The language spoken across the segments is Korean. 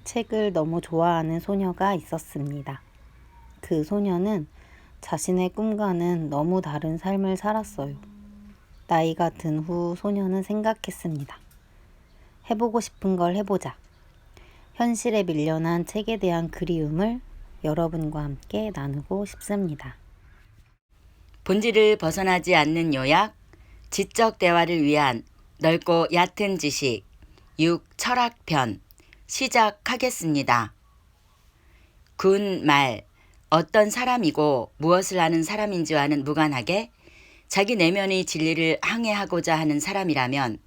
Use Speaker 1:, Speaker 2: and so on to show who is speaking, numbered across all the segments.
Speaker 1: 책을 너무 좋아하는 소녀가 있었습니다. 그 소녀는 자신의 꿈과는 너무 다른 삶을 살았어요. 나이가 든 후 소녀는 생각했습니다. 해보고 싶은 걸 해보자. 현실에 밀려난 책에 대한 그리움을 여러분과 함께 나누고 싶습니다.
Speaker 2: 본질을 벗어나지 않는 요약, 지적 대화를 위한 넓고 얕은 지식, 6 철학편 시작하겠습니다. 군 말, 어떤 사람이고 무엇을 하는 사람인지와는 무관하게 자기 내면의 진리를 항해하고자 하는 사람이라면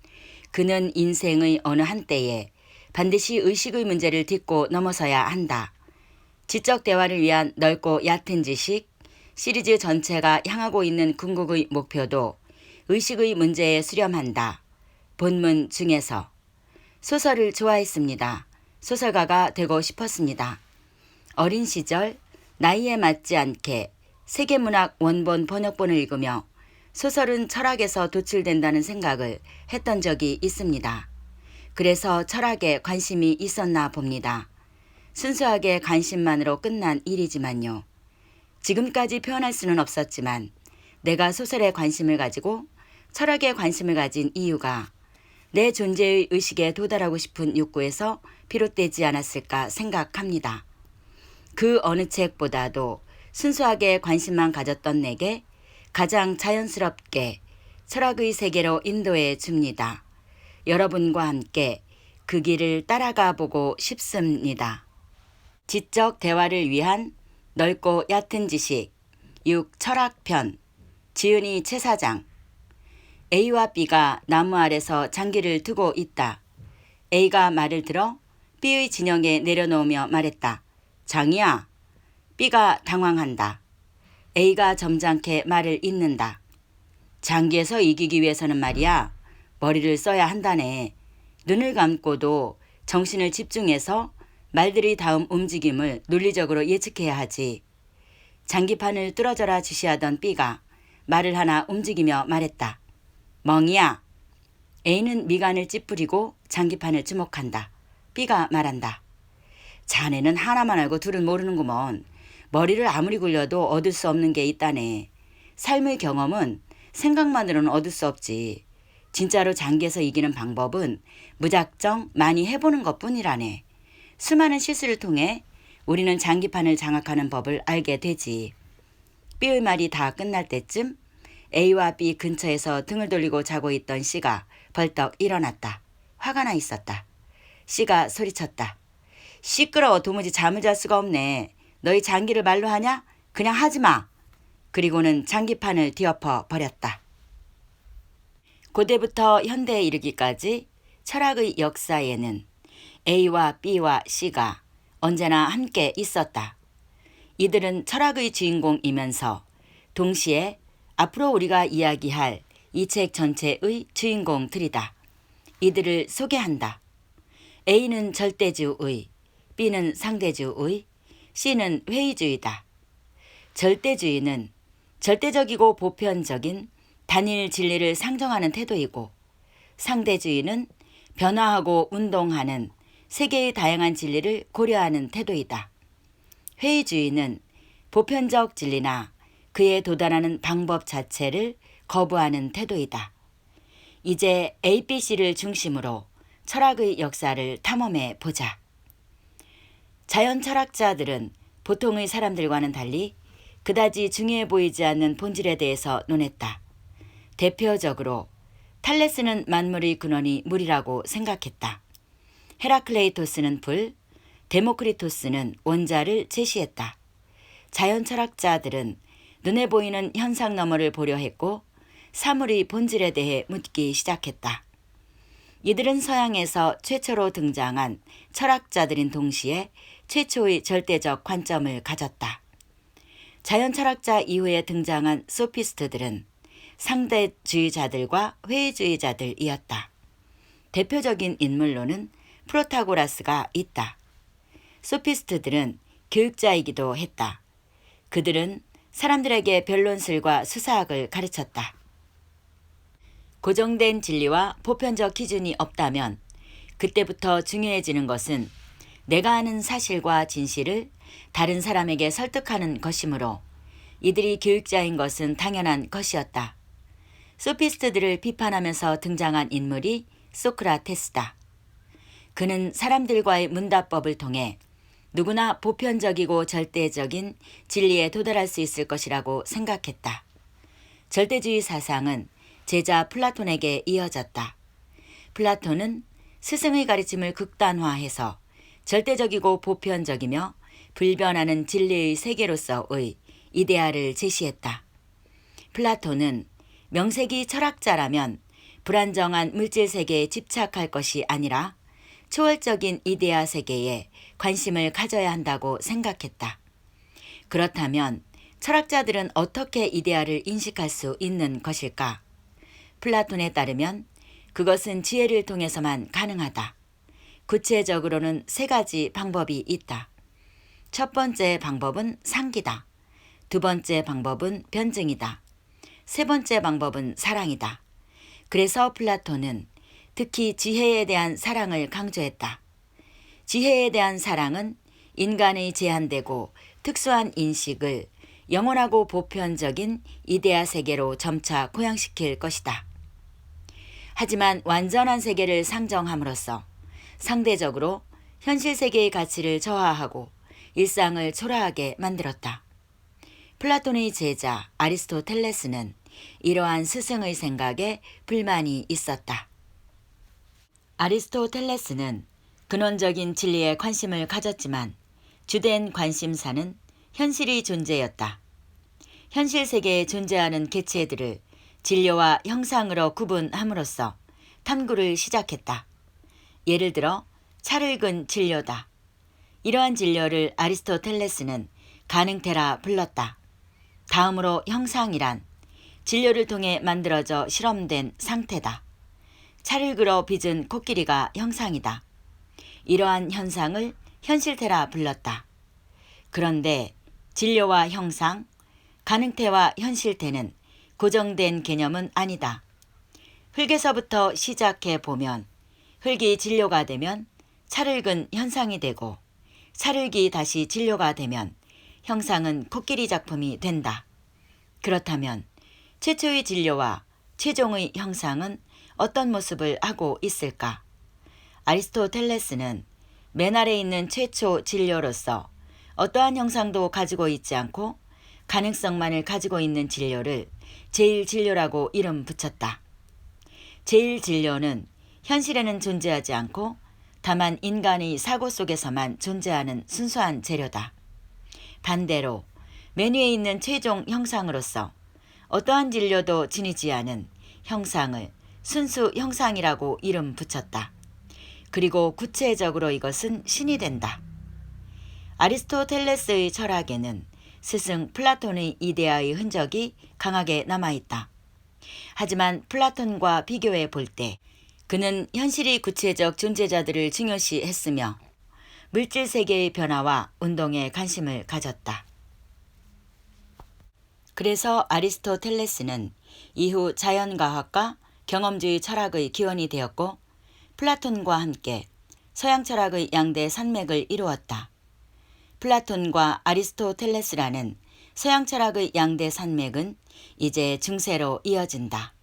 Speaker 2: 그는 인생의 어느 한때에 반드시 의식의 문제를 딛고 넘어서야 한다. 지적 대화를 위한 넓고 얕은 지식, 시리즈 전체가 향하고 있는 궁극의 목표도 의식의 문제에 수렴한다. 본문 중에서 소설을 좋아했습니다. 소설가가 되고 싶었습니다. 어린 시절 나이에 맞지 않게 세계문학 원본 번역본을 읽으며 소설은 철학에서 도출된다는 생각을 했던 적이 있습니다. 그래서 철학에 관심이 있었나 봅니다. 순수하게 관심만으로 끝난 일이지만요. 지금까지 표현할 수는 없었지만 내가 소설에 관심을 가지고 철학에 관심을 가진 이유가 내 존재의 의식에 도달하고 싶은 욕구에서 비롯되지 않았을까 생각합니다. 그 어느 책보다도 순수하게 관심만 가졌던 내게 가장 자연스럽게 철학의 세계로 인도해 줍니다. 여러분과 함께 그 길을 따라가 보고 싶습니다. 지적 대화를 위한 넓고 얕은 지식 6 철학편 지은이 채사장 A와 B가 나무 아래서 장기를 두고 있다. A가 말을 들어 B의 진영에 내려놓으며 말했다. 장이야. B가 당황한다. A가 점잖게 말을 잇는다. 장기에서 이기기 위해서는 말이야. 머리를 써야 한다네. 눈을 감고도 정신을 집중해서 말들의 다음 움직임을 논리적으로 예측해야 하지. 장기판을 뚫어져라 지시하던 B가 말을 하나 움직이며 말했다. 멍이야. A는 미간을 찌푸리고 장기판을 주목한다. B가 말한다. 자네는 하나만 알고 둘은 모르는구먼. 머리를 아무리 굴려도 얻을 수 없는 게 있다네. 삶의 경험은 생각만으로는 얻을 수 없지. 진짜로 장기에서 이기는 방법은 무작정 많이 해보는 것뿐이라네. 수많은 실수를 통해 우리는 장기판을 장악하는 법을 알게 되지. B의 말이 다 끝날 때쯤 A와 B 근처에서 등을 돌리고 자고 있던 C가 벌떡 일어났다. 화가 나 있었다. C가 소리쳤다. 시끄러워 도무지 잠을 잘 수가 없네. 너희 장기를 말로 하냐? 그냥 하지 마. 그리고는 장기판을 뒤엎어 버렸다. 고대부터 현대에 이르기까지 철학의 역사에는 A와 B와 C가 언제나 함께 있었다. 이들은 철학의 주인공이면서 동시에 앞으로 우리가 이야기할 이 책 전체의 주인공들이다. 이들을 소개한다. A는 절대주의, B는 상대주의, C는 회의주의다. 절대주의는 절대적이고 보편적인 단일 진리를 상정하는 태도이고 상대주의는 변화하고 운동하는 세계의 다양한 진리를 고려하는 태도이다. 회의주의는 보편적 진리나 그에 도달하는 방법 자체를 거부하는 태도이다. 이제 ABC를 중심으로 철학의 역사를 탐험해 보자. 자연 철학자들은 보통의 사람들과는 달리 그다지 중요해 보이지 않는 본질에 대해서 논했다. 대표적으로 탈레스는 만물의 근원이 물이라고 생각했다. 헤라클레이토스는 불, 데모크리토스는 원자를 제시했다. 자연 철학자들은 눈에 보이는 현상 너머를 보려 했고 사물의 본질에 대해 묻기 시작했다. 이들은 서양에서 최초로 등장한 철학자들인 동시에 최초의 절대적 관점을 가졌다. 자연 철학자 이후에 등장한 소피스트들은 상대주의자들과 회의주의자들이었다. 대표적인 인물로는 프로타고라스가 있다. 소피스트들은 교육자이기도 했다. 그들은 사람들에게 변론술과 수사학을 가르쳤다. 고정된 진리와 보편적 기준이 없다면 그때부터 중요해지는 것은 내가 아는 사실과 진실을 다른 사람에게 설득하는 것이므로 이들이 교육자인 것은 당연한 것이었다. 소피스트들을 비판하면서 등장한 인물이 소크라테스다. 그는 사람들과의 문답법을 통해 누구나 보편적이고 절대적인 진리에 도달할 수 있을 것이라고 생각했다. 절대주의 사상은 제자 플라톤에게 이어졌다. 플라톤은 스승의 가르침을 극단화해서 절대적이고 보편적이며 불변하는 진리의 세계로서의 이데아를 제시했다. 플라톤은 명색이 철학자라면 불안정한 물질 세계에 집착할 것이 아니라 초월적인 이데아 세계에 관심을 가져야 한다고 생각했다. 그렇다면 철학자들은 어떻게 이데아를 인식할 수 있는 것일까? 플라톤에 따르면 그것은 지혜를 통해서만 가능하다. 구체적으로는 3가지 방법이 있다. 첫 번째 방법은 상기다. 두 번째 방법은 변증이다. 세 번째 방법은 사랑이다. 그래서 플라톤은 특히 지혜에 대한 사랑을 강조했다. 지혜에 대한 사랑은 인간의 제한되고 특수한 인식을 영원하고 보편적인 이데아 세계로 점차 고양시킬 것이다. 하지만 완전한 세계를 상정함으로써 상대적으로 현실 세계의 가치를 저하하고 일상을 초라하게 만들었다. 플라톤의 제자 아리스토텔레스는 이러한 스승의 생각에 불만이 있었다. 아리스토텔레스는 근원적인 진리에 관심을 가졌지만 주된 관심사는 현실의 존재였다. 현실 세계에 존재하는 개체들을 진료와 형상으로 구분함으로써 탐구를 시작했다. 예를 들어 차를 근 진료다. 이러한 진료를 아리스토텔레스는 가능테라 불렀다. 다음으로 형상이란 진료를 통해 만들어져 실험된 상태다. 차를 그어 빚은 코끼리가 형상이다. 이러한 현상을 현실태라 불렀다. 그런데 진료와 형상, 가능태와 현실태는 고정된 개념은 아니다. 흙에서부터 시작해 보면 흙이 진료가 되면 차를 근 현상이 되고 차를기 다시 진료가 되면 형상은 코끼리 작품이 된다. 그렇다면 최초의 진료와 최종의 형상은 어떤 모습을 하고 있을까? 아리스토텔레스는 맨 아래 있는 최초 진료로서 어떠한 형상도 가지고 있지 않고 가능성만을 가지고 있는 진료를 제1진료라고 이름 붙였다. 제1진료는 현실에는 존재하지 않고 다만 인간의 사고 속에서만 존재하는 순수한 재료다. 반대로 맨 위에 있는 최종 형상으로서 어떠한 진료도 지니지 않은 형상을 순수 형상이라고 이름 붙였다. 그리고 구체적으로 이것은 신이 된다. 아리스토텔레스의 철학에는 스승 플라톤의 이데아의 흔적이 강하게 남아있다. 하지만 플라톤과 비교해 볼 때 그는 현실이 구체적 존재자들을 중요시했으며 물질 세계의 변화와 운동에 관심을 가졌다. 그래서 아리스토텔레스는 이후 자연과학과 경험주의 철학의 기원이 되었고 플라톤과 함께 서양 철학의 양대 산맥을 이루었다. 플라톤과 아리스토텔레스라는 서양 철학의 양대 산맥은 이제 중세로 이어진다.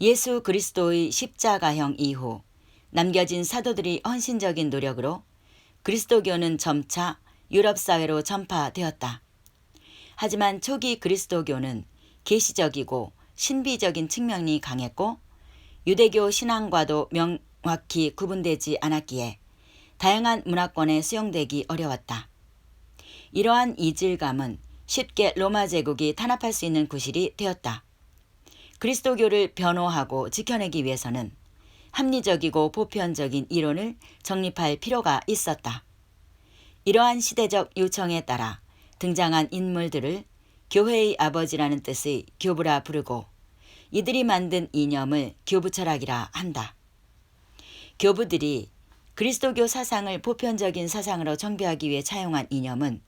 Speaker 2: 예수 그리스도의 십자가형 이후 남겨진 사도들이 헌신적인 노력으로 그리스도교는 점차 유럽 사회로 전파되었다. 하지만 초기 그리스도교는 계시적이고 신비적인 측면이 강했고 유대교 신앙과도 명확히 구분되지 않았기에 다양한 문화권에 수용되기 어려웠다. 이러한 이질감은 쉽게 로마 제국이 탄압할 수 있는 구실이 되었다. 그리스도교를 변호하고 지켜내기 위해서는 합리적이고 보편적인 이론을 정립할 필요가 있었다. 이러한 시대적 요청에 따라 등장한 인물들을 교회의 아버지라는 뜻의 교부라 부르고 이들이 만든 이념을 교부철학이라 한다. 교부들이 그리스도교 사상을 보편적인 사상으로 정비하기 위해 차용한 이념은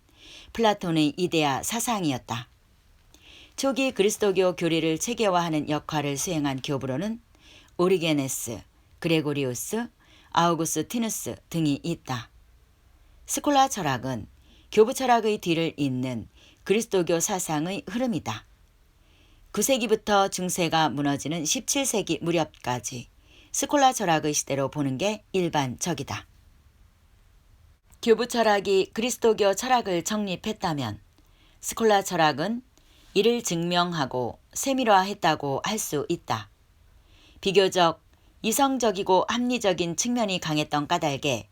Speaker 2: 플라톤의 이데아 사상이었다. 초기 그리스도교 교리를 체계화하는 역할을 수행한 교부로는 오리게네스, 그레고리우스, 아우구스티누스 등이 있다. 스콜라 철학은 교부 철학의 뒤를 잇는 그리스도교 사상의 흐름이다. 9세기부터 중세가 무너지는 17세기 무렵까지 스콜라 철학의 시대로 보는 게 일반적이다. 교부 철학이 그리스도교 철학을 정립했다면 스콜라 철학은 이를 증명하고 세밀화했다고 할 수 있다. 비교적 이성적이고 합리적인 측면이 강했던 까닭에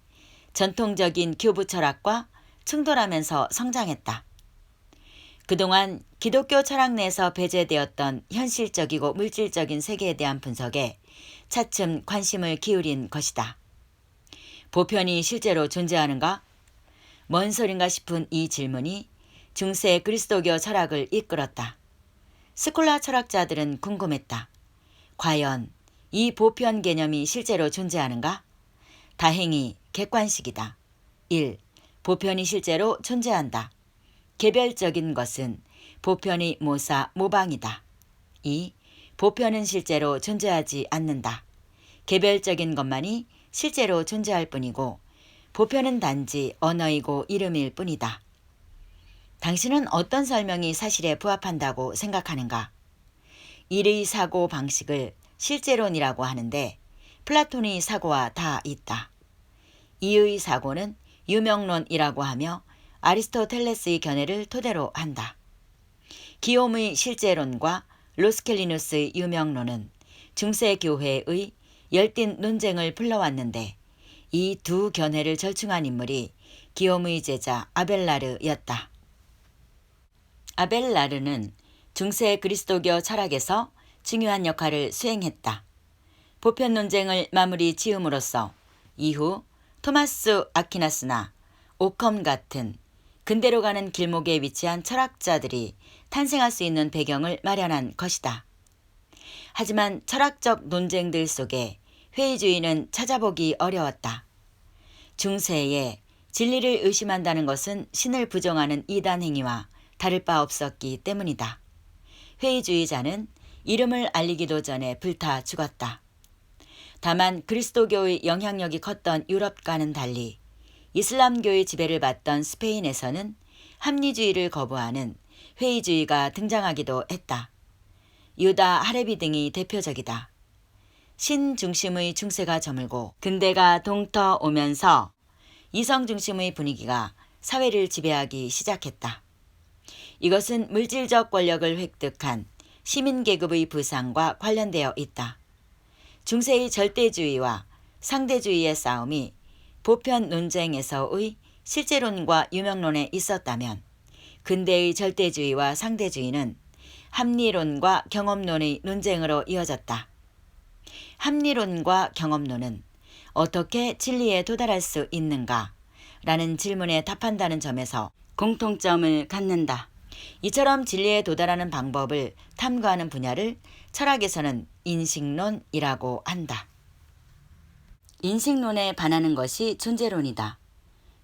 Speaker 2: 전통적인 교부 철학과 충돌하면서 성장했다. 그동안 기독교 철학 내에서 배제되었던 현실적이고 물질적인 세계에 대한 분석에 차츰 관심을 기울인 것이다. 보편이 실제로 존재하는가? 뭔 소린가 싶은 이 질문이 중세 그리스도교 철학을 이끌었다. 스콜라 철학자들은 궁금했다. 과연 이 보편 개념이 실제로 존재하는가? 다행히 객관식이다. 1. 보편이 실제로 존재한다. 개별적인 것은 보편의 모사 모방이다. 2. 보편은 실제로 존재하지 않는다. 개별적인 것만이 실제로 존재할 뿐이고 보편은 단지 언어이고 이름일 뿐이다. 당신은 어떤 설명이 사실에 부합한다고 생각하는가? 일의 사고 방식을 실제론이라고 하는데 플라톤의 사고와 다 있다. 이의 사고는 유명론이라고 하며 아리스토텔레스의 견해를 토대로 한다. 기욤의 실제론과 로스켈리누스의 유명론은 중세 교회의 열띤 논쟁을 불러왔는데 이 두 견해를 절충한 인물이 기욤의 제자 아벨라르였다. 아벨라르는 중세 그리스도교 철학에서 중요한 역할을 수행했다. 보편 논쟁을 마무리 지음으로써 이후 토마스 아퀴나스나 오컴 같은 근대로 가는 길목에 위치한 철학자들이 탄생할 수 있는 배경을 마련한 것이다. 하지만 철학적 논쟁들 속에 회의주의는 찾아보기 어려웠다. 중세에 진리를 의심한다는 것은 신을 부정하는 이단 행위와 다를 바 없었기 때문이다. 회의주의자는 이름을 알리기도 전에 불타 죽었다. 다만 그리스도교의 영향력이 컸던 유럽과는 달리 이슬람교의 지배를 받던 스페인에서는 합리주의를 거부하는 회의주의가 등장하기도 했다. 유다 하레비 등이 대표적이다. 신 중심의 중세가 저물고 근대가 동터오면서 이성 중심의 분위기가 사회를 지배하기 시작했다. 이것은 물질적 권력을 획득한 시민계급의 부상과 관련되어 있다. 중세의 절대주의와 상대주의의 싸움이 보편 논쟁에서의 실제론과 유명론에 있었다면 근대의 절대주의와 상대주의는 합리론과 경험론의 논쟁으로 이어졌다. 합리론과 경험론은 어떻게 진리에 도달할 수 있는가? 라는 질문에 답한다는 점에서 공통점을 갖는다. 이처럼 진리에 도달하는 방법을 탐구하는 분야를 철학에서는 인식론이라고 한다. 인식론에 반하는 것이 존재론이다.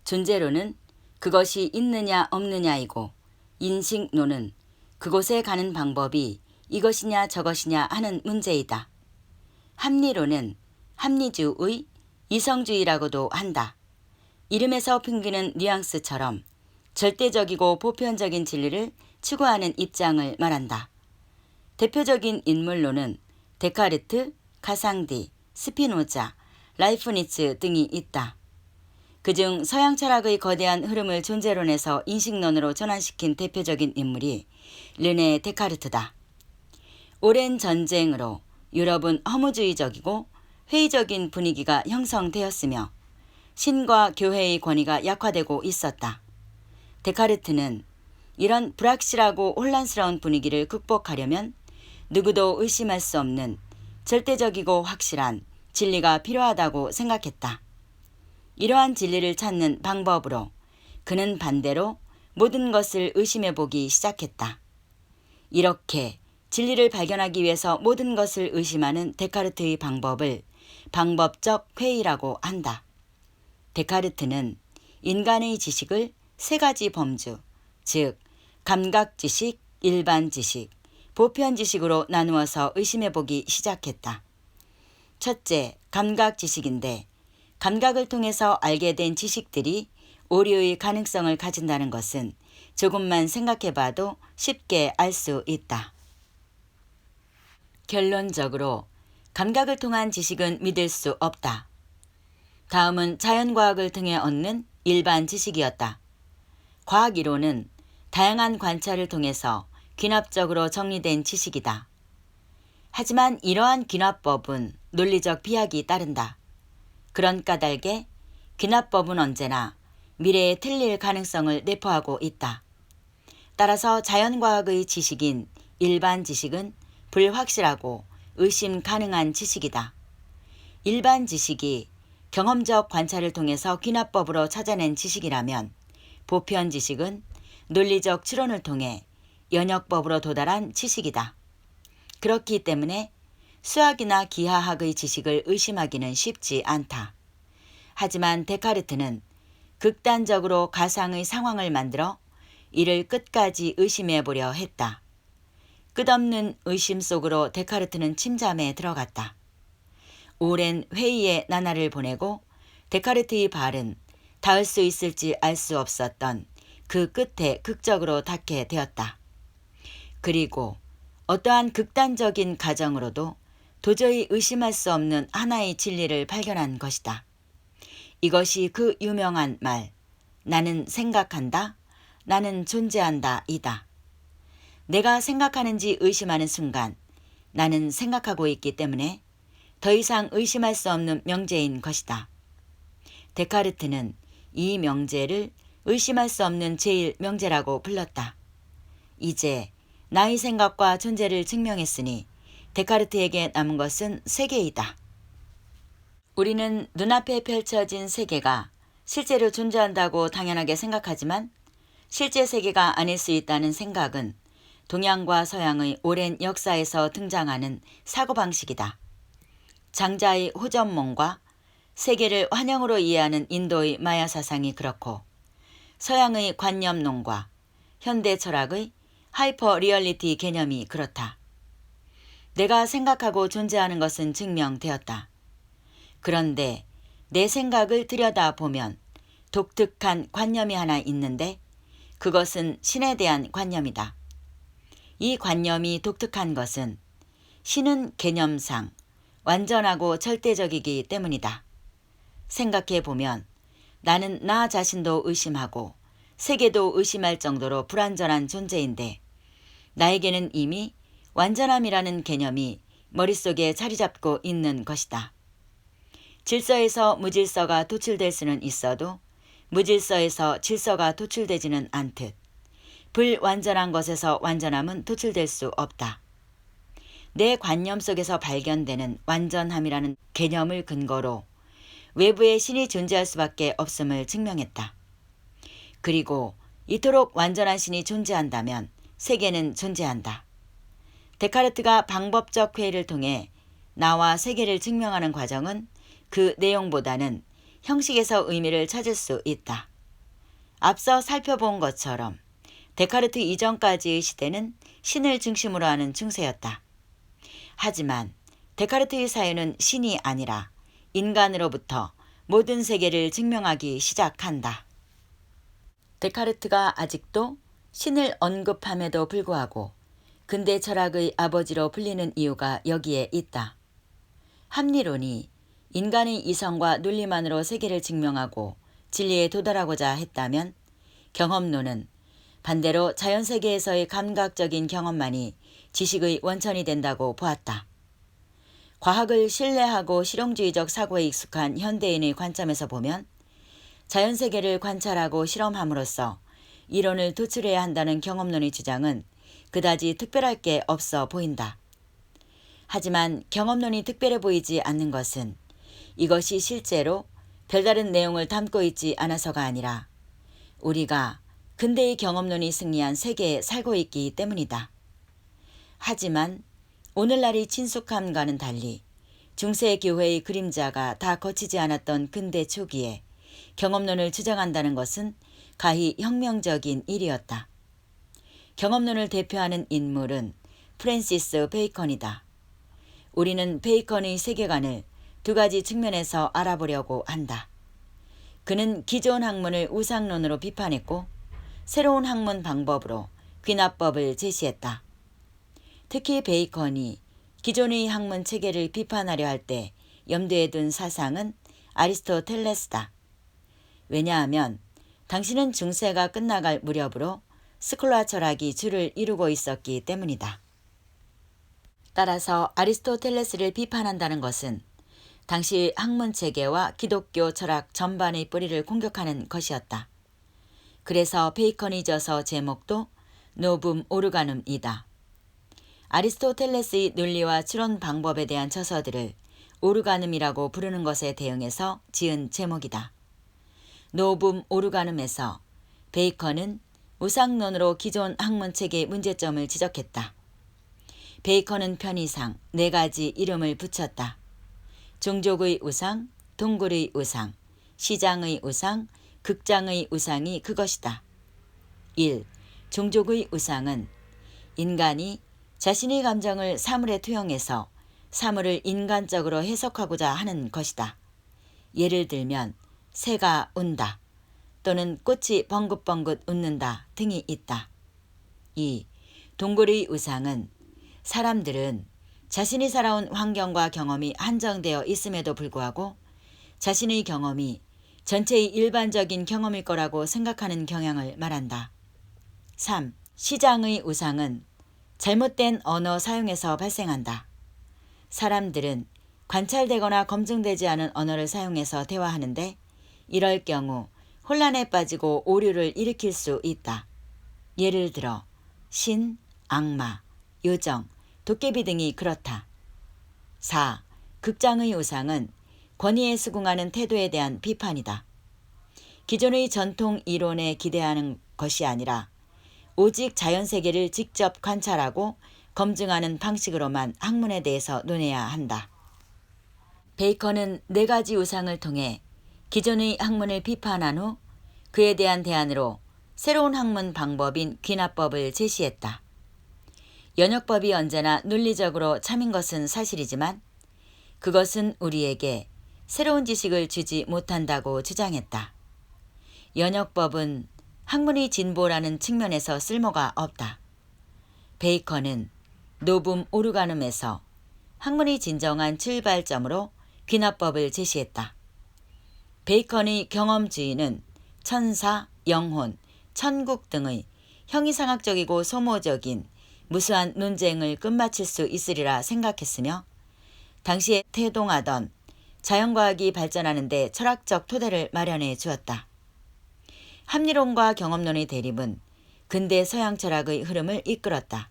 Speaker 2: 존재론은 그것이 있느냐 없느냐이고 인식론은 그곳에 가는 방법이 이것이냐 저것이냐 하는 문제이다. 합리론은 합리주의, 이성주의라고도 한다. 이름에서 풍기는 뉘앙스처럼 절대적이고 보편적인 진리를 추구하는 입장을 말한다. 대표적인 인물로는 데카르트, 가상디, 스피노자, 라이프니츠 등이 있다. 그중 서양 철학의 거대한 흐름을 존재론에서 인식론으로 전환시킨 대표적인 인물이 르네 데카르트다. 오랜 전쟁으로 유럽은 허무주의적이고 회의적인 분위기가 형성되었으며 신과 교회의 권위가 약화되고 있었다. 데카르트는 이런 불확실하고 혼란스러운 분위기를 극복하려면 누구도 의심할 수 없는 절대적이고 확실한 진리가 필요하다고 생각했다. 이러한 진리를 찾는 방법으로 그는 반대로 모든 것을 의심해보기 시작했다. 이렇게 진리를 발견하기 위해서 모든 것을 의심하는 데카르트의 방법을 방법적 회의라고 한다. 데카르트는 인간의 지식을 세 가지 범주, 즉 감각지식, 일반지식, 보편지식으로 나누어서 의심해보기 시작했다. 첫째, 감각지식인데 감각을 통해서 알게 된 지식들이 오류의 가능성을 가진다는 것은 조금만 생각해봐도 쉽게 알 수 있다. 결론적으로 감각을 통한 지식은 믿을 수 없다. 다음은 자연과학을 통해 얻는 일반 지식이었다. 과학이론은 다양한 관찰을 통해서 귀납적으로 정리된 지식이다. 하지만 이러한 귀납법은 논리적 비약이 따른다. 그런 까닭에 귀납법은 언제나 미래에 틀릴 가능성을 내포하고 있다. 따라서 자연과학의 지식인 일반 지식은 불확실하고 의심 가능한 지식이다. 일반 지식이 경험적 관찰을 통해서 귀납법으로 찾아낸 지식이라면 보편 지식은 논리적 추론을 통해 연역법으로 도달한 지식이다. 그렇기 때문에 수학이나 기하학의 지식을 의심하기는 쉽지 않다. 하지만 데카르트는 극단적으로 가상의 상황을 만들어 이를 끝까지 의심해 보려 했다. 끝없는 의심 속으로 데카르트는 침잠에 들어갔다. 오랜 회의의 나날을 보내고 데카르트의 발은 닿을 수 있을지 알 수 없었던 그 끝에 극적으로 닿게 되었다. 그리고 어떠한 극단적인 가정으로도 도저히 의심할 수 없는 하나의 진리를 발견한 것이다. 이것이 그 유명한 말, 나는 생각한다, 나는 존재한다 이다. 내가 생각하는지 의심하는 순간 나는 생각하고 있기 때문에 더 이상 의심할 수 없는 명제인 것이다. 데카르트는 이 명제를 의심할 수 없는 제1명제라고 불렀다. 이제 나의 생각과 존재를 증명했으니 데카르트에게 남은 것은 세계이다. 우리는 눈앞에 펼쳐진 세계가 실제로 존재한다고 당연하게 생각하지만 실제 세계가 아닐 수 있다는 생각은 동양과 서양의 오랜 역사에서 등장하는 사고방식이다. 장자의 호전몽과 세계를 환영으로 이해하는 인도의 마야 사상이 그렇고 서양의 관념론과 현대 철학의 하이퍼 리얼리티 개념이 그렇다. 내가 생각하고 존재하는 것은 증명되었다. 그런데 내 생각을 들여다보면 독특한 관념이 하나 있는데 그것은 신에 대한 관념이다. 이 관념이 독특한 것은 신은 개념상 완전하고 절대적이기 때문이다. 생각해보면 나는 나 자신도 의심하고 세계도 의심할 정도로 불완전한 존재인데 나에게는 이미 완전함이라는 개념이 머릿속에 자리 잡고 있는 것이다. 질서에서 무질서가 도출될 수는 있어도 무질서에서 질서가 도출되지는 않듯 불완전한 것에서 완전함은 도출될 수 없다. 내 관념 속에서 발견되는 완전함이라는 개념을 근거로 외부에 신이 존재할 수밖에 없음을 증명했다. 그리고 이토록 완전한 신이 존재한다면 세계는 존재한다. 데카르트가 방법적 회의를 통해 나와 세계를 증명하는 과정은 그 내용보다는 형식에서 의미를 찾을 수 있다. 앞서 살펴본 것처럼 데카르트 이전까지의 시대는 신을 중심으로 하는 중세였다. 하지만 데카르트의 사유는 신이 아니라 인간으로부터 모든 세계를 증명하기 시작한다. 데카르트가 아직도 신을 언급함에도 불구하고 근대 철학의 아버지로 불리는 이유가 여기에 있다. 합리론이 인간의 이성과 논리만으로 세계를 증명하고 진리에 도달하고자 했다면 경험론은 반대로 자연세계에서의 감각적인 경험만이 지식의 원천이 된다고 보았다. 과학을 신뢰하고 실용주의적 사고에 익숙한 현대인의 관점에서 보면 자연세계를 관찰하고 실험함으로써 이론을 도출해야 한다는 경험론의 주장은 그다지 특별할 게 없어 보인다. 하지만 경험론이 특별해 보이지 않는 것은 이것이 실제로 별다른 내용을 담고 있지 않아서가 아니라 우리가 근대의 경험론이 승리한 세계에 살고 있기 때문이다. 하지만 오늘날의 친숙함과는 달리 중세 교회의 그림자가 다 거치지 않았던 근대 초기에 경험론을 주장한다는 것은 가히 혁명적인 일이었다. 경험론을 대표하는 인물은 프랜시스 베이컨이다. 우리는 베이컨의 세계관을 두 가지 측면에서 알아보려고 한다. 그는 기존 학문을 우상론으로 비판했고 새로운 학문 방법으로 귀납법을 제시했다. 특히 베이컨이 기존의 학문 체계를 비판하려 할 때 염두에 둔 사상은 아리스토텔레스다. 왜냐하면 당시는 중세가 끝나갈 무렵으로 스콜라 철학이 주를 이루고 있었기 때문이다. 따라서 아리스토텔레스를 비판한다는 것은 당시 학문 체계와 기독교 철학 전반의 뿌리를 공격하는 것이었다. 그래서 베이컨이 져서 제목도 노붐 오르가눔이다. 아리스토텔레스의 논리와 추론 방법에 대한 처서들을 오르가눔이라고 부르는 것에 대응해서 지은 제목이다. 노붐 오르가눔에서 베이컨은 우상론으로 기존 학문체계의 문제점을 지적했다. 베이컨은 편의상 4가지 이름을 붙였다. 종족의 우상, 동굴의 우상, 시장의 우상, 극장의 우상이 그것이다. 1. 종족의 우상은 인간이 자신의 감정을 사물에 투영해서 사물을 인간적으로 해석하고자 하는 것이다. 예를 들면 새가 운다 또는 꽃이 벙긋벙긋 웃는다 등이 있다. 2. 동굴의 우상은 사람들은 자신이 살아온 환경과 경험이 한정되어 있음에도 불구하고 자신의 경험이 전체의 일반적인 경험일 거라고 생각하는 경향을 말한다. 3. 시장의 우상은 잘못된 언어 사용에서 발생한다. 사람들은 관찰되거나 검증되지 않은 언어를 사용해서 대화하는데 이럴 경우 혼란에 빠지고 오류를 일으킬 수 있다. 예를 들어 신, 악마, 요정, 도깨비 등이 그렇다. 4. 극장의 우상은 권위에 수긍하는 태도에 대한 비판이다. 기존의 전통 이론에 기대하는 것이 아니라 오직 자연세계를 직접 관찰하고 검증하는 방식으로만 학문에 대해서 논해야 한다. 베이컨은 4가지 우상을 통해 기존의 학문을 비판한 후 그에 대한 대안으로 새로운 학문 방법인 귀납법을 제시했다. 연역법이 언제나 논리적으로 참인 것은 사실이지만 그것은 우리에게 새로운 지식을 주지 못한다고 주장했다. 연역법은 학문의 진보라는 측면에서 쓸모가 없다. 베이컨은 노붐 오르가눔에서 학문의 진정한 출발점으로 귀납법을 제시했다. 베이컨의 경험주의는 천사, 영혼, 천국 등의 형이상학적이고 소모적인 무수한 논쟁을 끝마칠 수 있으리라 생각했으며 당시에 태동하던 자연과학이 발전하는 데 철학적 토대를 마련해 주었다. 합리론과 경험론의 대립은 근대 서양 철학의 흐름을 이끌었다.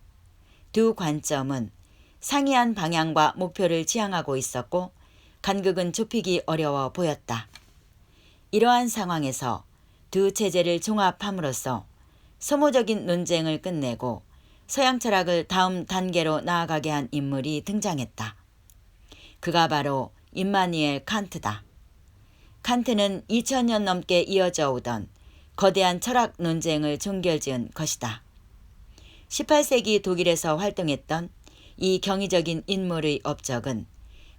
Speaker 2: 두 관점은 상이한 방향과 목표를 지향하고 있었고 간극은 좁히기 어려워 보였다. 이러한 상황에서 두 체제를 종합함으로써 소모적인 논쟁을 끝내고 서양 철학을 다음 단계로 나아가게 한 인물이 등장했다. 그가 바로 임마누엘 칸트다. 칸트는 2000년 넘게 이어져 오던 거대한 철학 논쟁을 종결지은 것이다. 18세기 독일에서 활동했던 이 경이적인 인물의 업적은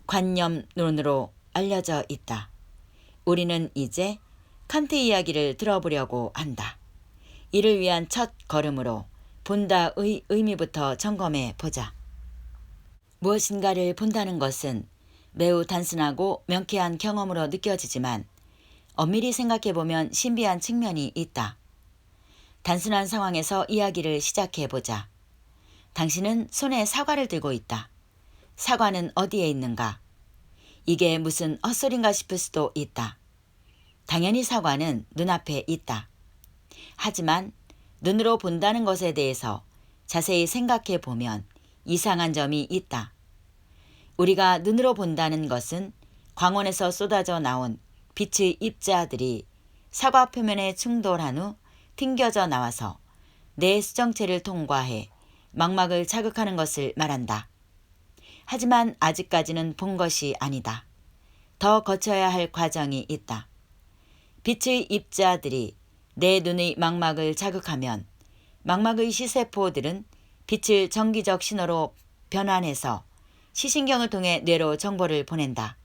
Speaker 2: 관념론으로 알려져 있다. 우리는 이제 칸트 이야기를 들어보려고 한다. 이를 위한 첫 걸음으로 본다의 의미부터 점검해 보자. 무엇인가를 본다는 것은 매우 단순하고 명쾌한 경험으로 느껴지지만 엄밀히 생각해보면 신비한 측면이 있다. 단순한 상황에서 이야기를 시작해보자. 당신은 손에 사과를 들고 있다. 사과는 어디에 있는가? 이게 무슨 헛소린가 싶을 수도 있다. 당연히 사과는 눈앞에 있다. 하지만 눈으로 본다는 것에 대해서 자세히 생각해 보면 이상한 점이 있다. 우리가 눈으로 본다는 것은 광원에서 쏟아져 나온 빛의 입자들이 사과 표면에 충돌한 후 튕겨져 나와서 내 수정체를 통과해 망막을 자극하는 것을 말한다. 하지만 아직까지는 본 것이 아니다. 더 거쳐야 할 과정이 있다. 빛의 입자들이 내 눈의 망막을 자극하면 망막의 시세포들은 빛을 정기적 신호로 변환해서 시신경을 통해 뇌로 정보를 보낸다.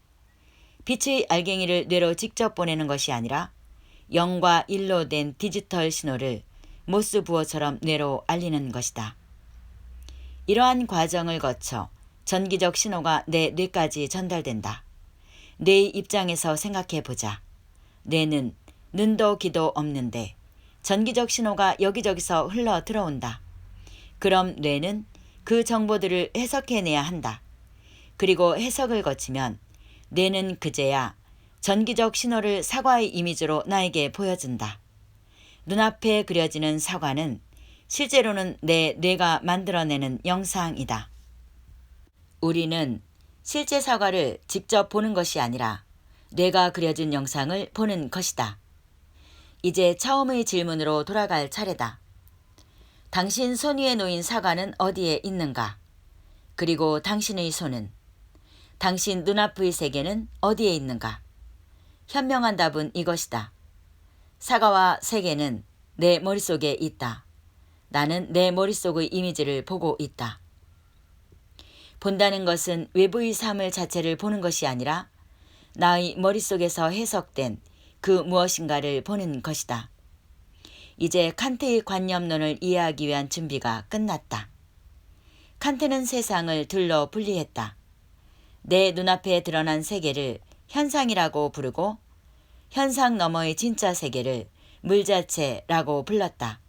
Speaker 2: 빛의 알갱이를 뇌로 직접 보내는 것이 아니라 0과 1로 된 디지털 신호를 모스 부호처럼 뇌로 알리는 것이다. 이러한 과정을 거쳐 전기적 신호가 내 뇌까지 전달된다. 뇌의 입장에서 생각해 보자. 뇌는 눈도 귀도 없는데 전기적 신호가 여기저기서 흘러 들어온다. 그럼 뇌는 그 정보들을 해석해내야 한다. 그리고 해석을 거치면 뇌는 그제야 전기적 신호를 사과의 이미지로 나에게 보여준다. 눈앞에 그려지는 사과는 실제로는 내 뇌가 만들어내는 영상이다. 우리는 실제 사과를 직접 보는 것이 아니라 뇌가 그려진 영상을 보는 것이다. 이제 처음의 질문으로 돌아갈 차례다. 당신 손 위에 놓인 사과는 어디에 있는가? 그리고 당신의 손은? 당신 눈앞의 세계는 어디에 있는가? 현명한 답은 이것이다. 사과와 세계는 내 머릿속에 있다. 나는 내 머릿속의 이미지를 보고 있다. 본다는 것은 외부의 사물 자체를 보는 것이 아니라 나의 머릿속에서 해석된 그 무엇인가를 보는 것이다. 이제 칸트의 관념론을 이해하기 위한 준비가 끝났다. 칸트는 세상을 둘로 분리했다. 내 눈앞에 드러난 세계를 현상이라고 부르고 현상 너머의 진짜 세계를 물자체라고 불렀다.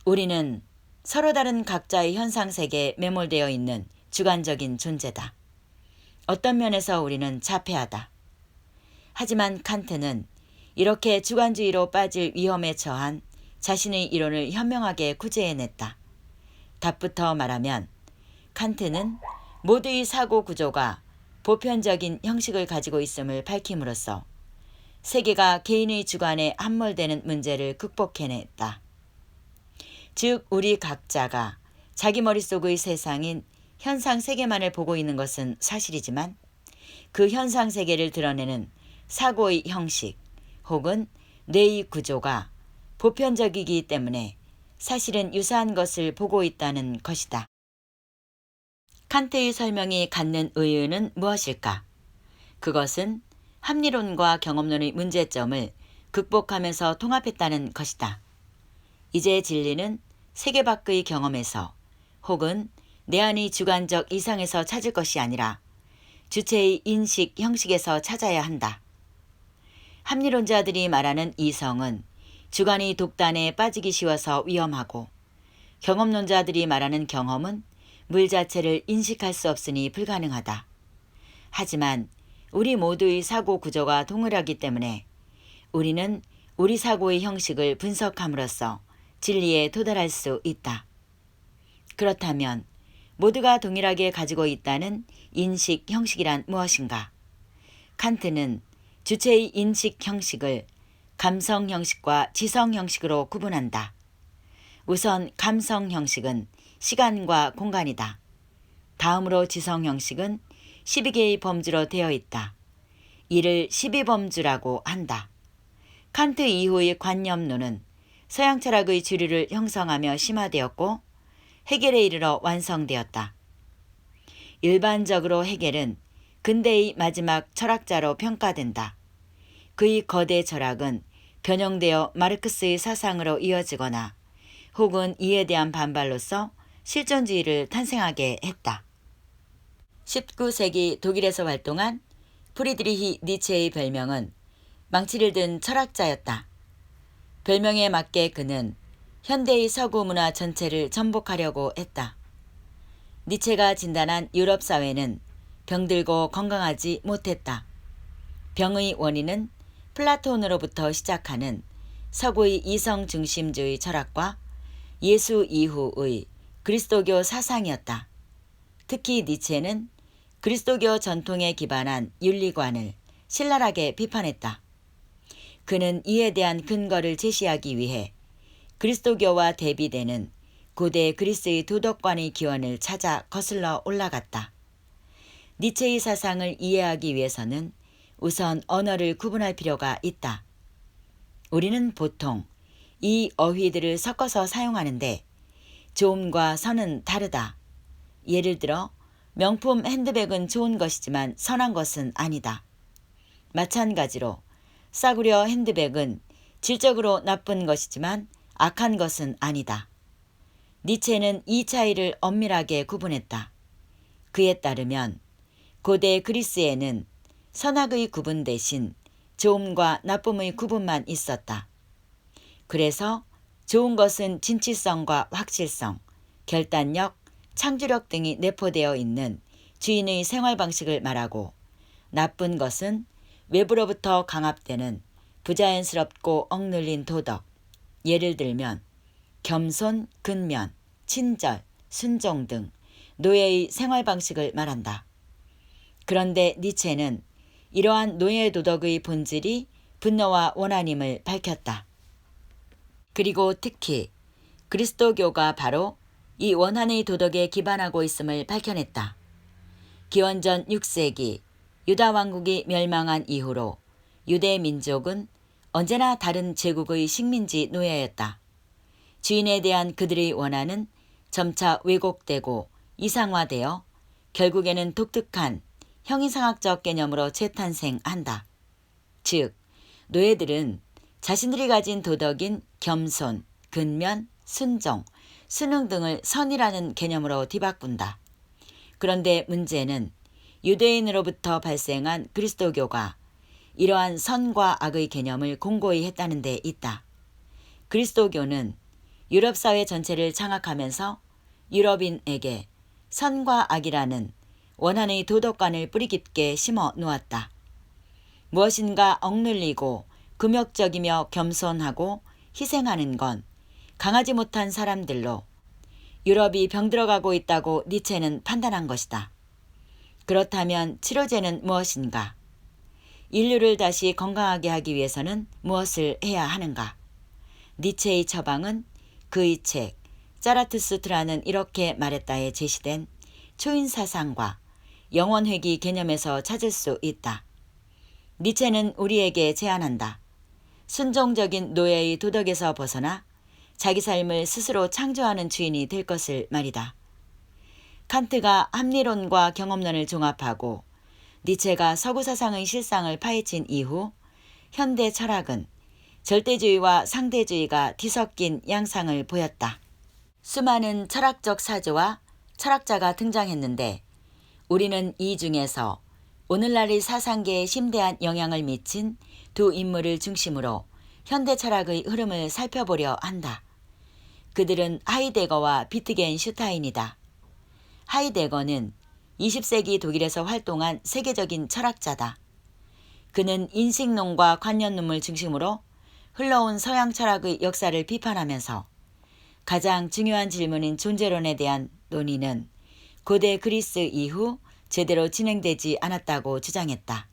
Speaker 2: 우리는 서로 다른 각자의 현상 세계에 매몰되어 있는 주관적인 존재다. 어떤 면에서 우리는 자폐하다. 하지만 칸트는 이렇게 주관주의로 빠질 위험에 처한 자신의 이론을 현명하게 구제해냈다. 답부터 말하면 칸트는 모두의 사고 구조가 보편적인 형식을 가지고 있음을 밝힘으로써 세계가 개인의 주관에 함몰되는 문제를 극복해냈다. 즉 우리 각자가 자기 머릿속의 세상인 현상 세계만을 보고 있는 것은 사실이지만 그 현상 세계를 드러내는 사고의 형식 혹은 뇌의 구조가 보편적이기 때문에 사실은 유사한 것을 보고 있다는 것이다. 칸트의 설명이 갖는 의의는 무엇일까? 그것은 합리론과 경험론의 문제점을 극복하면서 통합했다는 것이다. 이제 진리는 세계 밖의 경험에서 혹은 내 안의 주관적 이상에서 찾을 것이 아니라 주체의 인식 형식에서 찾아야 한다. 합리론자들이 말하는 이성은 주관의 독단에 빠지기 쉬워서 위험하고 경험론자들이 말하는 경험은 물 자체를 인식할 수 없으니 불가능하다. 하지만 우리 모두의 사고 구조가 동일하기 때문에 우리는 우리 사고의 형식을 분석함으로써 진리에 도달할 수 있다. 그렇다면 모두가 동일하게 가지고 있다는 인식 형식이란 무엇인가? 칸트는 주체의 인식 형식을 감성 형식과 지성 형식으로 구분한다. 우선 감성 형식은 시간과 공간이다. 다음으로 지성 형식은 12개의 범주로 되어 있다. 이를 12범주라고 한다. 칸트 이후의 관념론은 서양 철학의 주류를 형성하며 심화되었고 헤겔에 이르러 완성되었다. 일반적으로 헤겔은 근대의 마지막 철학자로 평가된다. 그의 거대 철학은 변형되어 마르크스의 사상으로 이어지거나 혹은 이에 대한 반발로서 실존주의를 탄생하게 했다. 19세기 독일에서 활동한 프리드리히 니체의 별명은 망치를 든 철학자였다. 별명에 맞게 그는 현대의 서구 문화 전체를 전복하려고 했다. 니체가 진단한 유럽 사회는 병들고 건강하지 못했다. 병의 원인은 플라톤으로부터 시작하는 서구의 이성 중심주의 철학과 예수 이후의 그리스도교 사상이었다. 특히 니체는 그리스도교 전통에 기반한 윤리관을 신랄하게 비판했다. 그는 이에 대한 근거를 제시하기 위해 그리스도교와 대비되는 고대 그리스의 도덕관의 기원을 찾아 거슬러 올라갔다. 니체의 사상을 이해하기 위해서는 우선 언어를 구분할 필요가 있다. 우리는 보통 이 어휘들을 섞어서 사용하는데 좋음과 선은 다르다. 예를 들어 명품 핸드백은 좋은 것이지만 선한 것은 아니다. 마찬가지로 싸구려 핸드백은 질적으로 나쁜 것이지만 악한 것은 아니다. 니체는 이 차이를 엄밀하게 구분했다. 그에 따르면 고대 그리스에는 선악의 구분 대신 좋음과 나쁨의 구분만 있었다. 그래서 좋은 것은 진취성과 확실성, 결단력, 창조력 등이 내포되어 있는 주인의 생활 방식을 말하고, 나쁜 것은 외부로부터 강압되는 부자연스럽고 억눌린 도덕, 예를 들면 겸손, 근면, 친절, 순종 등 노예의 생활 방식을 말한다. 그런데 니체는 이러한 노예 도덕의 본질이 분노와 원한임을 밝혔다. 그리고 특히 그리스도교가 바로 이 원한의 도덕에 기반하고 있음을 밝혀냈다. 기원전 6세기 유다 왕국이 멸망한 이후로 유대 민족은 언제나 다른 제국의 식민지 노예였다. 주인에 대한 그들의 원한은 점차 왜곡되고 이상화되어 결국에는 독특한 형이상학적 개념으로 재탄생한다. 즉, 노예들은 자신들이 가진 도덕인 겸손, 근면, 순종, 순응 등을 선이라는 개념으로 뒤바꾼다. 그런데 문제는 유대인으로부터 발생한 그리스도교가 이러한 선과 악의 개념을 공고히 했다는 데 있다. 그리스도교는 유럽 사회 전체를 장악하면서 유럽인에게 선과 악이라는 원한의 도덕관을 뿌리 깊게 심어 놓았다. 무엇인가 억눌리고 금욕적이며 겸손하고 희생하는 건 강하지 못한 사람들로 유럽이 병들어가고 있다고 니체는 판단한 것이다. 그렇다면 치료제는 무엇인가? 인류를 다시 건강하게 하기 위해서는 무엇을 해야 하는가? 니체의 처방은 그의 책 짜라투스트라는 이렇게 말했다에 제시된 초인사상과 영원회귀 개념에서 찾을 수 있다. 니체는 우리에게 제안한다. 순종적인 노예의 도덕에서 벗어나 자기 삶을 스스로 창조하는 주인이 될 것을 말이다. 칸트가 합리론과 경험론을 종합하고 니체가 서구 사상의 실상을 파헤친 이후 현대 철학은 절대주의와 상대주의가 뒤섞인 양상을 보였다. 수많은 철학적 사조와 철학자가 등장했는데 우리는 이 중에서 오늘날의 사상계에 심대한 영향을 미친 두 인물을 중심으로 현대 철학의 흐름을 살펴보려 한다. 그들은 하이데거와 비트겐슈타인이다. 하이데거는 20세기 독일에서 활동한 세계적인 철학자다. 그는 인식론과 관념론을 중심으로 흘러온 서양 철학의 역사를 비판하면서 가장 중요한 질문인 존재론에 대한 논의는 고대 그리스 이후 제대로 진행되지 않았다고 주장했다.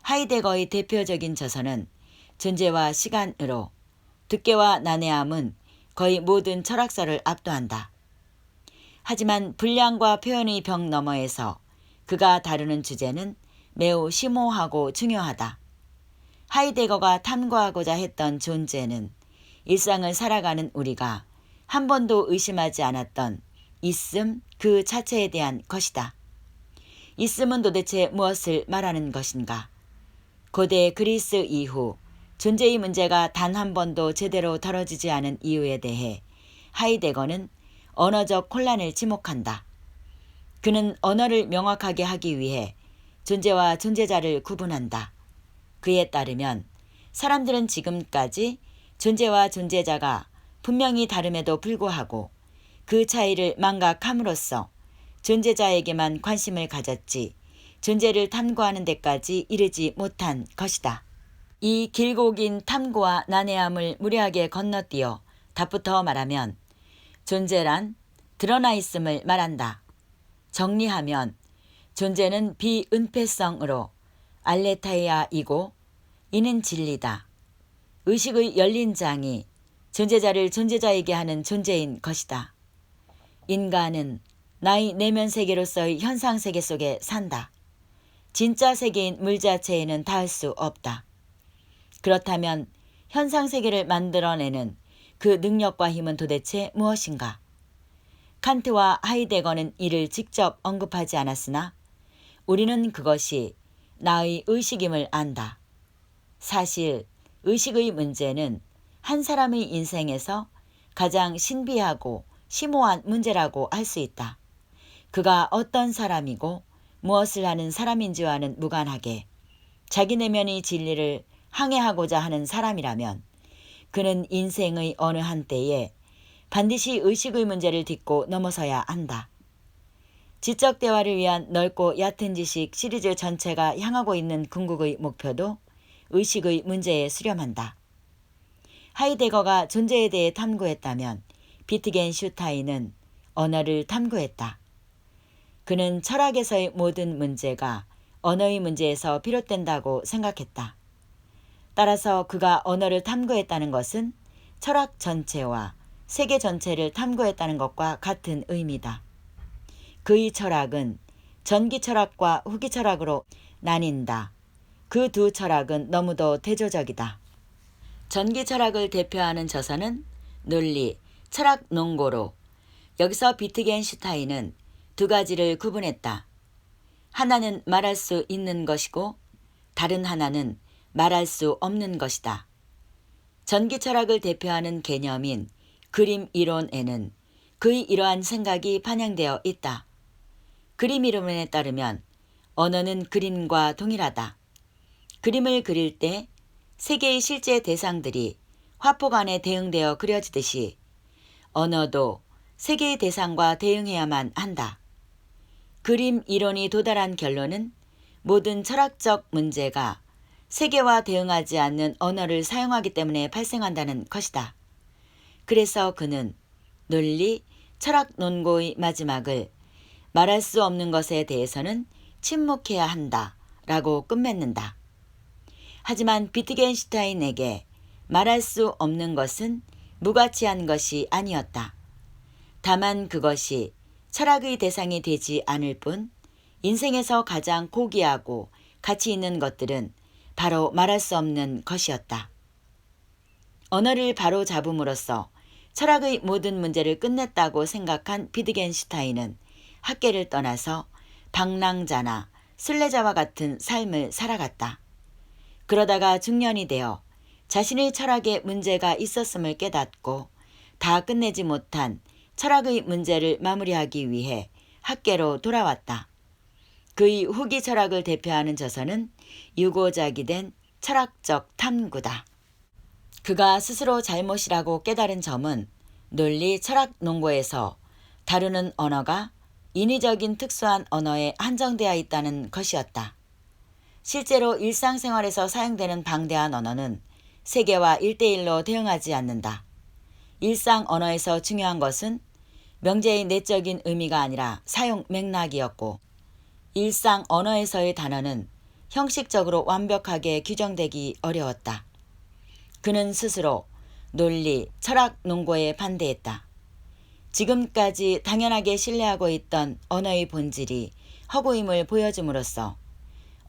Speaker 2: 하이데거의 대표적인 저서는 존재와 시간으로 득괴와 난해함은 거의 모든 철학서를 압도한다. 하지만 분량과 표현의 벽 너머에서 그가 다루는 주제는 매우 심오하고 중요하다. 하이데거가 탐구하고자 했던 존재는 일상을 살아가는 우리가 한 번도 의심하지 않았던 있음 그 자체에 대한 것이다. 있음은 도대체 무엇을 말하는 것인가? 고대 그리스 이후 존재의 문제가 단 한 번도 제대로 다뤄지지 않은 이유에 대해 하이데거는 언어적 혼란을 지목한다. 그는 언어를 명확하게 하기 위해 존재와 존재자를 구분한다. 그에 따르면 사람들은 지금까지 존재와 존재자가 분명히 다름에도 불구하고 그 차이를 망각함으로써 존재자에게만 관심을 가졌지 존재를 탐구하는 데까지 이르지 못한 것이다. 이 길고 긴 탐구와 난해함을 무례하게 건너뛰어 답부터 말하면 존재란 드러나 있음을 말한다. 정리하면 존재는 비은폐성으로 알레타이아이고 이는 진리다. 의식의 열린 장이 존재자를 존재자에게 하는 존재인 것이다. 인간은 나의 내면 세계로서의 현상 세계 속에 산다. 진짜 세계인 물 자체에는 닿을 수 없다. 그렇다면 현상 세계를 만들어내는 그 능력과 힘은 도대체 무엇인가? 칸트와 하이데거는 이를 직접 언급하지 않았으나 우리는 그것이 나의 의식임을 안다. 사실 의식의 문제는 한 사람의 인생에서 가장 신비하고 심오한 문제라고 할 수 있다. 그가 어떤 사람이고 무엇을 하는 사람인지와는 무관하게 자기 내면의 진리를 항해하고자 하는 사람이라면 그는 인생의 어느 한때에 반드시 의식의 문제를 딛고 넘어서야 한다. 지적 대화를 위한 넓고 얕은 지식 시리즈 전체가 향하고 있는 궁극의 목표도 의식의 문제에 수렴한다. 하이데거가 존재에 대해 탐구했다면 비트겐슈타인은 언어를 탐구했다. 그는 철학에서의 모든 문제가 언어의 문제에서 비롯된다고 생각했다. 따라서 그가 언어를 탐구했다는 것은 철학 전체와 세계 전체를 탐구했다는 것과 같은 의미다. 그의 철학은 전기 철학과 후기 철학으로 나뉜다. 그 두 철학은 너무도 대조적이다. 전기 철학을 대표하는 저서는 논리, 철학 논고로 여기서 비트겐슈타인은 두 가지를 구분했다. 하나는 말할 수 있는 것이고 다른 하나는 말할 수 없는 것이다. 전기 철학을 대표하는 개념인 그림 이론에는 그의 이러한 생각이 반영되어 있다. 그림 이론에 따르면 언어는 그림과 동일하다. 그림을 그릴 때 세계의 실제 대상들이 화폭 안에 대응되어 그려지듯이 언어도 세계의 대상과 대응해야만 한다. 그림 이론이 도달한 결론은 모든 철학적 문제가 세계와 대응하지 않는 언어를 사용하기 때문에 발생한다는 것이다. 그래서 그는 논리, 철학 논고의 마지막을 말할 수 없는 것에 대해서는 침묵해야 한다 라고 끝맺는다. 하지만 비트겐슈타인에게 말할 수 없는 것은 무가치한 것이 아니었다. 다만 그것이 철학의 대상이 되지 않을 뿐 인생에서 가장 고귀하고 가치 있는 것들은 바로 말할 수 없는 것이었다. 언어를 바로 잡음으로써 철학의 모든 문제를 끝냈다고 생각한 비트겐슈타인은 학계를 떠나서 방랑자나 순례자와 같은 삶을 살아갔다. 그러다가 중년이 되어 자신의 철학에 문제가 있었음을 깨닫고 다 끝내지 못한 철학의 문제를 마무리하기 위해 학계로 돌아왔다. 그의 후기 철학을 대표하는 저서는 유고작이 된 철학적 탐구다. 그가 스스로 잘못이라고 깨달은 점은 논리 철학 논고에서 다루는 언어가 인위적인 특수한 언어에 한정되어 있다는 것이었다. 실제로 일상생활에서 사용되는 방대한 언어는 세계와 1대1로 대응하지 않는다. 일상 언어에서 중요한 것은 명제의 내적인 의미가 아니라 사용 맥락이었고 일상 언어에서의 단어는 형식적으로 완벽하게 규정되기 어려웠다. 그는 스스로 논리, 철학 논고에 반대했다. 지금까지 당연하게 신뢰하고 있던 언어의 본질이 허구임을 보여줌으로써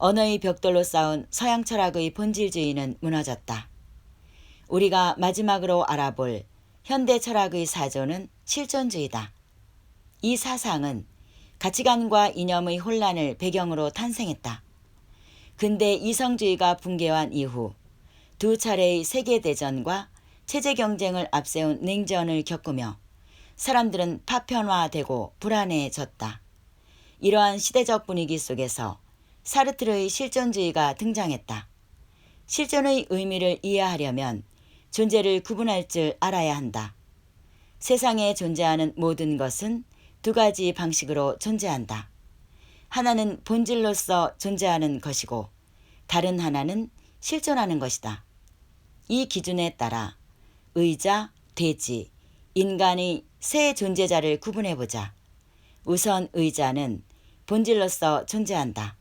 Speaker 2: 언어의 벽돌로 쌓은 서양 철학의 본질주의는 무너졌다. 우리가 마지막으로 알아볼 현대 철학의 사조는 실존주의다. 이 사상은 가치관과 이념의 혼란을 배경으로 탄생했다. 근대 이성주의가 붕괴한 이후 두 차례의 세계대전과 체제 경쟁을 앞세운 냉전을 겪으며 사람들은 파편화되고 불안해졌다. 이러한 시대적 분위기 속에서 사르트르의 실존주의가 등장했다. 실존의 의미를 이해하려면 존재를 구분할 줄 알아야 한다. 세상에 존재하는 모든 것은 두 가지 방식으로 존재한다. 하나는 본질로서 존재하는 것이고 다른 하나는 실존하는 것이다. 이 기준에 따라 의자, 돼지, 인간의 세 존재자를 구분해보자. 우선 의자는 본질로서 존재한다.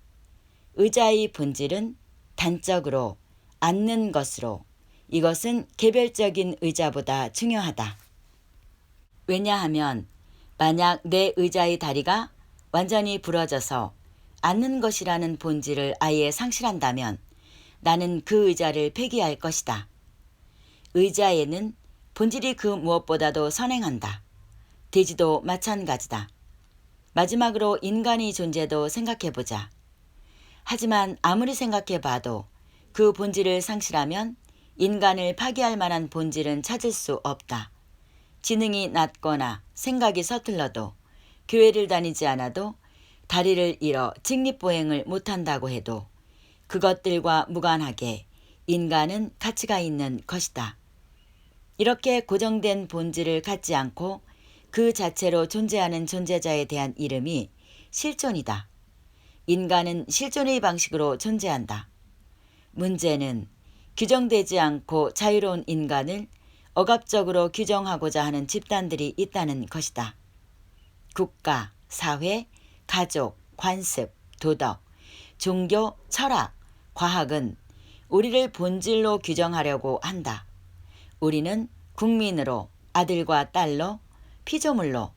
Speaker 2: 의자의 본질은 단적으로 앉는 것으로 이것은 개별적인 의자보다 중요하다. 왜냐하면 만약 내 의자의 다리가 완전히 부러져서 앉는 것이라는 본질을 아예 상실한다면 나는 그 의자를 폐기할 것이다. 의자에는 본질이 그 무엇보다도 선행한다. 돼지도 마찬가지다. 마지막으로 인간의 존재도 생각해보자. 하지만 아무리 생각해봐도 그 본질을 상실하면 인간을 파괴할 만한 본질은 찾을 수 없다. 지능이 낮거나 생각이 서툴러도 교회를 다니지 않아도 다리를 잃어 직립보행을 못한다고 해도 그것들과 무관하게 인간은 가치가 있는 것이다. 이렇게 고정된 본질을 갖지 않고 그 자체로 존재하는 존재자에 대한 이름이 실존이다. 인간은 실존의 방식으로 존재한다. 문제는 규정되지 않고 자유로운 인간을 억압적으로 규정하고자 하는 집단들이 있다는 것이다. 국가, 사회, 가족, 관습, 도덕, 종교, 철학, 과학은 우리를 본질로 규정하려고 한다. 우리는 국민으로, 아들과 딸로, 피조물로,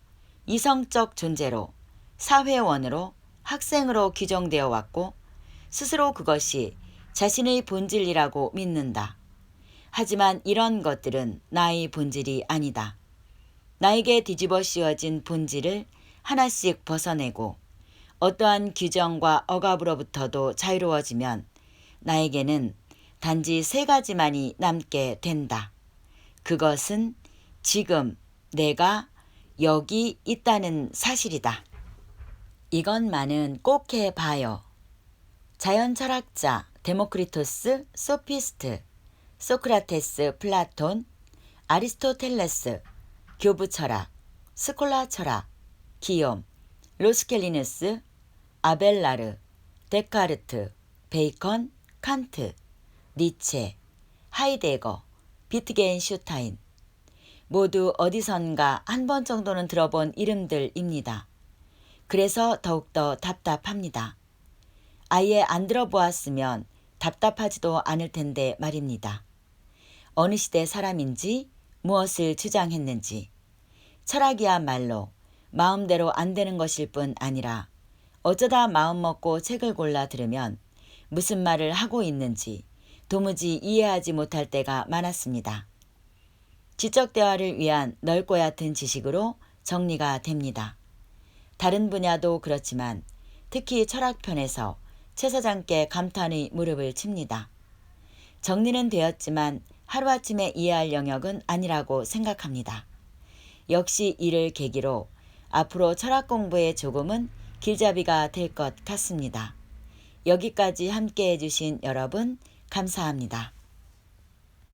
Speaker 2: 이성적 존재로, 사회원으로, 학생으로 규정되어 왔고 스스로 그것이 자신의 본질이라고 믿는다. 하지만 이런 것들은 나의 본질이 아니다. 나에게 뒤집어 씌워진 본질을 하나씩 벗어내고 어떠한 규정과 억압으로부터도 자유로워지면 나에게는 단지 세 가지만이 남게 된다. 그것은 지금 내가 여기 있다는 사실이다. 이것만은 꼭 해봐요. 자연철학자 데모크리토스, 소피스트, 소크라테스, 플라톤, 아리스토텔레스, 교부철학, 스콜라 철학, 기욤, 로스켈리누스, 아벨라르, 데카르트, 베이컨, 칸트, 니체, 하이데거, 비트겐슈타인 모두 어디선가 한 번 정도는 들어본 이름들입니다. 그래서 더욱더 답답합니다. 아예 안 들어보았으면 답답하지도 않을 텐데 말입니다. 어느 시대 사람인지 무엇을 주장했는지 철학이야말로 마음대로 안 되는 것일 뿐 아니라 어쩌다 마음먹고 책을 골라 들으면 무슨 말을 하고 있는지 도무지 이해하지 못할 때가 많았습니다. 지적 대화를 위한 넓고 얕은 지식으로 정리가 됩니다. 다른 분야도 그렇지만 특히 철학편에서 최 사장께 감탄의 무릎을 칩니다. 정리는 되었지만 하루아침에 이해할 영역은 아니라고 생각합니다. 역시 이를 계기로 앞으로 철학 공부에 조금은 길잡이가 될 것 같습니다. 여기까지 함께 해주신 여러분 감사합니다.